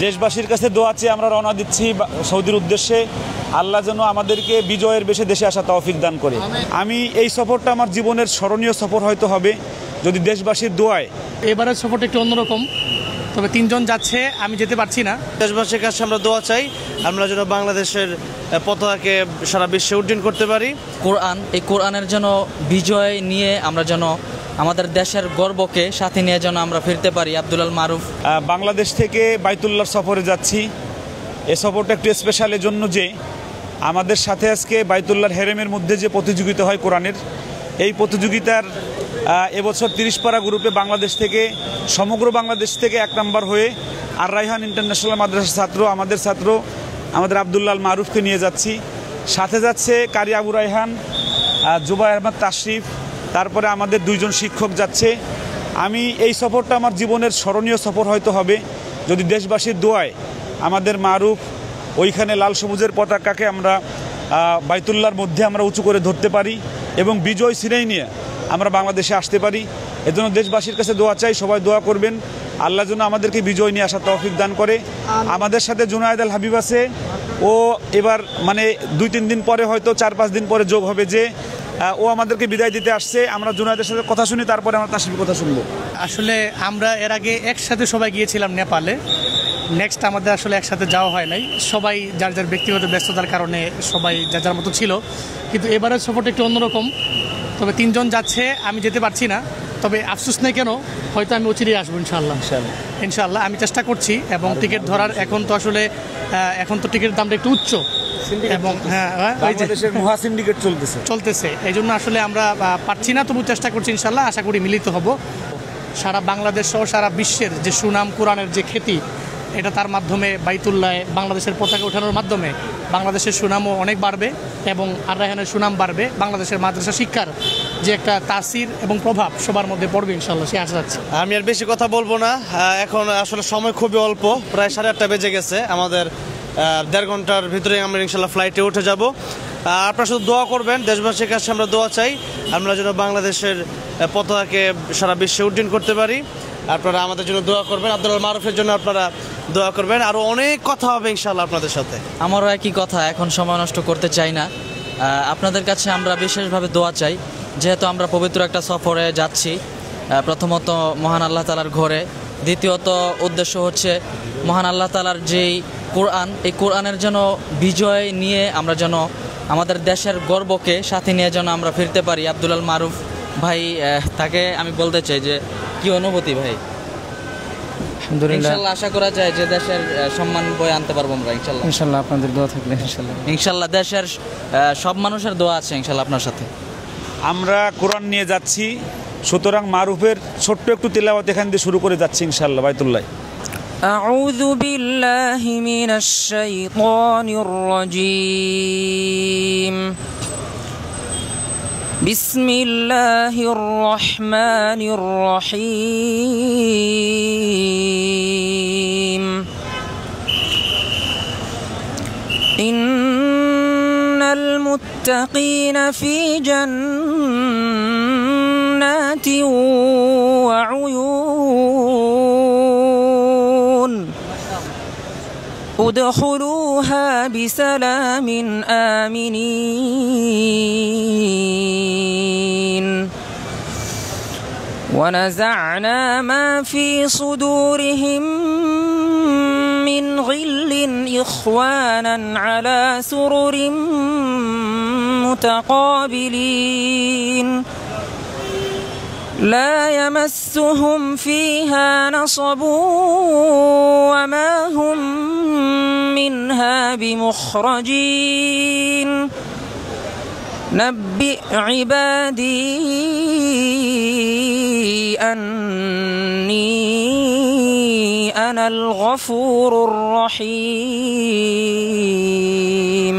দেশবাসীর কাছে দোয়া চেয়ে আমরা রওনা দিচ্ছি সৌদির উদ্দেশ্যে। আল্লাহ যেন আমাদেরকে বিজয়ের বেশে দেশে আসা তৌফিক দান করে। আমি এই সফরটা আমার জীবনের স্মরণীয় সফর হয়তো হবে যদি দেশবাসীর দোয়ায়। এবারের সফরটা একটু অন্যরকম, তবে 3 জন যাচ্ছে, আমি যেতে পারছি না। দেশবাসীর কাছে আমরা দোয়া চাই আমরা যেন বাংলাদেশের পতাকাকে সারা বিশ্বে উড্ডীন করতে পারি। এই কোরআনের জন্য বিজয় নিয়ে আমরা যেন আমাদের দেশের গর্বকে সাথে নিয়ে যেন আমরা ফিরতে পারি। আব্দুল মারুফ। বাংলাদেশ থেকে বাইতুল্লাহর সফরে যাচ্ছি। এ সফরটা একটু স্পেশাল এজন্য যে আমাদের সাথে আজকে বাইতুল্লাহর হেরেমের মধ্যে যে প্রতিযোগিতা হয় কোরআনের, এই প্রতিযোগিতার এবছর 30 পারা গ্রুপে বাংলাদেশ থেকে, সমগ্র বাংলাদেশ থেকে 1 নম্বর হয়ে আর রায়হান ইন্টারন্যাশনাল মাদ্রাসার ছাত্র, আমাদের আব্দুল্লাহ মারুফকে নিয়ে যাচ্ছি। সাথে যাচ্ছে কারি আবু রায়হান, জুবাই আহমদ তাশরিফ, তারপরে আমাদের 2 জন শিক্ষক যাচ্ছে। আমি এই সফরটা আমার জীবনের স্মরণীয় সফর হয়তো হবে যদি দেশবাসীর দোয়ায় আমাদের মারুফ ওইখানে লাল সবুজের পতাকাকে আমরা বাইতুল্লাহর মধ্যে আমরা উঁচু করে ধরতে পারি এবং বিজয় ছিনিয়ে নিয়ে আমরা বাংলাদেশে আসতে পারি। এজন্য দেশবাসীর কাছে দোয়া চাই, সবাই দোয়া করবেন আল্লাহ যেন আমাদেরকে বিজয় নিয়ে আসা তৌফিক দান করে। আমাদের সাথে জুনায়েদ আল হাবিব আছে, ও এবার মানে 2-3 দিন পরে হয়তো 4-5 দিন পরে যোগ হবে যে ও আমাদেরকে বিদায় দিতে আসছে। আমরা জুনায়েদের সাথে কথা শুনি, তারপরে আমরা তাশরিফের কথা শুনবো। আসলে আমরা এর আগে একসাথে সবাই গিয়েছিলাম নেপালে, নেক্সট আমাদের আসলে একসাথে যাওয়া হয় নাই, সবাই যার যার ব্যক্তিগত ব্যস্ততার কারণে সবাই যার যার মতো ছিল। কিন্তু এবারের সফরটা একটু অন্যরকম, তবে 3 জন যাচ্ছে, আমি যেতে পারছি না। তবে আফসোস নেই, কেন, হয়তো আমি অচিরেই আসবো ইনশাআল্লাহ। আমি চেষ্টা করছি এবং টিকিট ধরার এখন তো টিকিটের দামটা একটু উচ্চ এবং মহা সিন্ডিকেট চলতেছে, এই জন্য আসলে আমরা পারছি না, তবু চেষ্টা করছি ইনশাআল্লাহ। আশা করি মিলিত হব। সারা বাংলাদেশ সহ সারা বিশ্বের যে সুনাম, কোরআনের যে খ্যাতি, এটা তার মাধ্যমে বাইতুল্লাহ বাংলাদেশের পতাকা ওঠানোর মাধ্যমে বাংলাদেশের সুনামও অনেক বাড়বে এবং আর রায়হানের সুনাম বাড়বে। বাংলাদেশের মাদ্রাসা শিক্ষার যে একটা তাসির এবং প্রভাব সবার মধ্যে পড়বে ইনশাআল্লাহ, সে আশা যাচ্ছে। আমি আর বেশি কথা বলবো না, এখন আসলে সময় খুবই অল্প, প্রায় 8:30 বেজে গেছে। আমাদের 1.5 ঘন্টার ভিতরে আমরা ইনশাআল্লাহ ফ্লাইটে উঠে যাব। আপনারা শুধু দোয়া করবেন, দেশবাসীর কাছে আমরা দোয়া চাই আমরা যেন বাংলাদেশের পতাকাকে সারা বিশ্বে উড্ডীন করতে পারি। আপনারা আমাদের জন্য দোয়া করবেন, আব্দুল মারুফের জন্য আপনারা দোয়া করবেন। আরও অনেক কথা হবে ইনশাআল্লাহ আপনাদের সাথে। আমারও একই কথা, এখন সময় নষ্ট করতে চাই না। আপনাদের কাছে আমরা বিশেষভাবে দোয়া চাই, যেহেতু আমরা পবিত্র একটা সফরে যাচ্ছি। প্রথমত মহান আল্লাহ তাআলার ঘরে, দ্বিতীয়ত উদ্দেশ্য হচ্ছে মহান আল্লাহ তাআলার যেই কোরআন, এই কোরআনের জন্য বিজয় নিয়ে আমরা যেন আমাদের দেশের গর্বকে সাথে নিয়ে যেন আমরা ফিরতে পারি। আব্দুল মারুফ ভাই, তাকে আমি বলতে চাই যে কি অনুভূতি ভাই? ইনশাআল্লাহ আশা করা যায় যে দেশের সম্মান বয়ে আনতে পারবো আমরা ইনশাআল্লাহ। আপনাদের দোয়া থাকলে ইনশাআল্লাহ দেশের সব মানুষের দোয়া আছে ইনশাআল্লাহ আপনার সাথে। আমরা কোরআন নিয়ে যাচ্ছি, সুতরাং মারুফের ছোট্ট একটু তিলাওয়াত এখান দিয়ে শুরু করে যাচ্ছি ইনশাআল্লাহ বাইতুল্লাহ। আউযু বিল্লাহি মিনাশ শাইতানির রাজীম। বিসমিল্লাহির রহমানির রহিম। ইন্নাল মুত্তাকিনা ফি জান্নাতিন ওয়া উয়ুন উদখুলুহা বিসালামিন আমিনিন। ونزعنا ما في صدورهم من غل إخوانا على سرر متقابلين لا يمسهم فيها نصب وما هم منها بمخرجين نبئ عبادي أني أنا الغفور الرحيم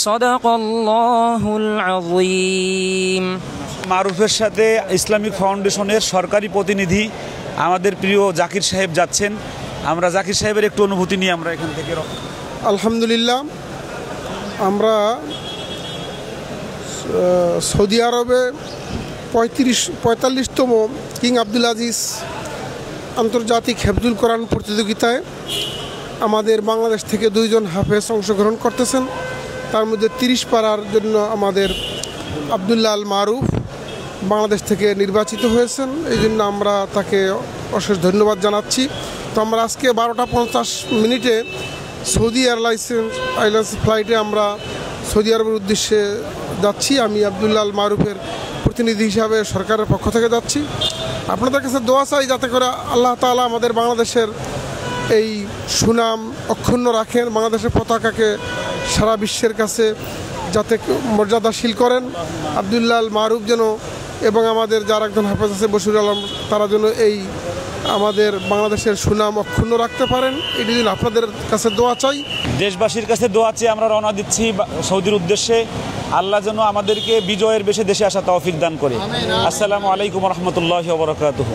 صدق الله العظيم। মারুফের সাথে ইসলামিক ফাউন্ডেশনের সরকারি প্রতিনিধি আমাদের প্রিয় জাকির সাহেব যাচ্ছেন। আমরা জাকির সাহেবের একটু অনুভূতি নিয়ে আমরা এখান থেকে আলহামদুলিল্লাহ, আমরা সৌদি আরবে 45তম কিং আব্দুল আজিজ আন্তর্জাতিক হেফজুল কোরআন প্রতিযোগিতায় আমাদের বাংলাদেশ থেকে 2 জন হাফেজ অংশগ্রহণ করতেছেন। তার মধ্যে 30 পারার জন্য আমাদের আব্দুল্লাহ আল মারুফ বাংলাদেশ থেকে নির্বাচিত হয়েছেন। এই জন্য আমরা তাকে অশেষ ধন্যবাদ জানাচ্ছি। তো আমরা আজকে 12:50 সৌদি এয়ারলাইন্স ফ্লাইটে আমরা সৌদি আরবের উদ্দেশ্যে যাচ্ছি। আমি আব্দুল্লাহ আল মারুফের প্রতিনিধি হিসাবে সরকারের পক্ষ থেকে যাচ্ছি। আপনাদের কাছে দোয়া চাই যাতে করে আল্লাহ তাআলা আমাদের বাংলাদেশের এই সুনাম অক্ষুণ্ণ রাখেন, বাংলাদেশের পতাকাকে সারা বিশ্বের কাছে যাতে মর্যাদাশীল করেন। আব্দুল্লাহ আল মারুফ যেন এবং আমাদের যার একজন হাফেজ আছে বশির আলম, তারা যেন এই আমাদের বাংলাদেশের সুনাম অক্ষুণ্ণ রাখতে পারেন। এটি জন্য আপনাদের কাছে দোয়া চাই। দেশবাসীর কাছে দোয়া চেয়ে আমরা রওনা দিচ্ছি সৌদির উদ্দেশ্যে। আল্লাহ যেন আমাদেরকে বিজয়ের বেশে দেশে আসা তৌফিক দান করে। আসসালামু আলাইকুম রহমতুল্লাহি ওয়া বারাকাতুহু।